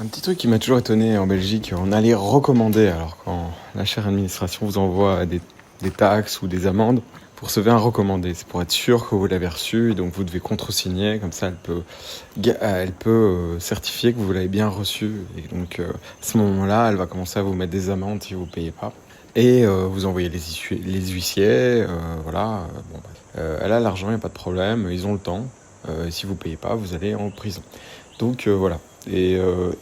Un petit truc qui m'a toujours étonné en Belgique, on a les recommandés. Alors quand la chère administration vous envoie des taxes ou des amendes, vous recevez un recommandé. C'est pour être sûr que vous l'avez reçu et donc vous devez contresigner. Comme ça, elle peut certifier que vous l'avez bien reçu. Et donc à ce moment-là, elle va commencer à vous mettre des amendes si vous ne payez pas. Et vous envoyez les huissiers. Voilà. Bon, elle a l'argent, il n'y a pas de problème. Ils ont le temps. Si vous ne payez pas, vous allez en prison. Donc voilà. Et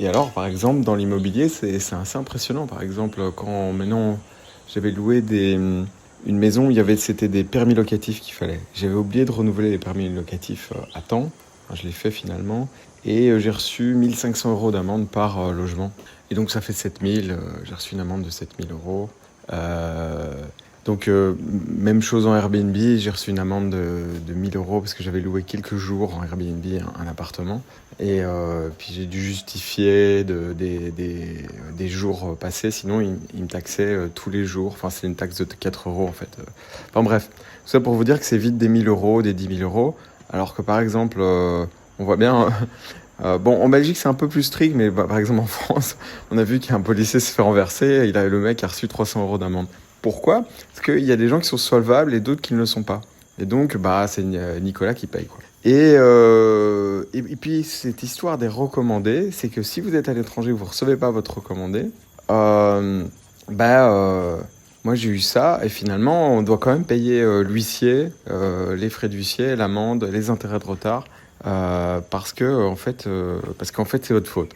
alors, par exemple, dans l'immobilier, c'est assez impressionnant. Par exemple, quand maintenant j'avais loué une maison, c'était des permis locatifs qu'il fallait. J'avais oublié de renouveler les permis locatifs à temps. Enfin, je l'ai fait finalement. Et j'ai reçu 1500 euros d'amende par logement. Et donc ça fait 7000. J'ai reçu une amende de 7000 euros. Euh, donc même chose en Airbnb, j'ai reçu une amende de 1000 euros parce que j'avais loué quelques jours en Airbnb un appartement. Et puis j'ai dû justifier des jours passés, sinon ils me taxaient tous les jours. Enfin, c'est une taxe de 4 euros en fait. Enfin bref, tout ça pour vous dire que c'est vite des 1000 euros, des 10 000 euros. Alors que par exemple, on voit bien. Bon, en Belgique c'est un peu plus strict, mais par exemple en France, on a vu qu'un policier se fait renverser, le mec a reçu 300 euros d'amende. Pourquoi? Parce qu'il y a des gens qui sont solvables et d'autres qui ne le sont pas. Et donc, c'est Nicolas qui paye, quoi. Et puis, cette histoire des recommandés, c'est que si vous êtes à l'étranger et que vous ne recevez pas votre recommandé, euh, bah, euh, moi j'ai eu ça, et finalement, on doit quand même payer l'huissier, les frais d'huissier, l'amende, les intérêts de retard, parce qu'en fait, c'est votre faute.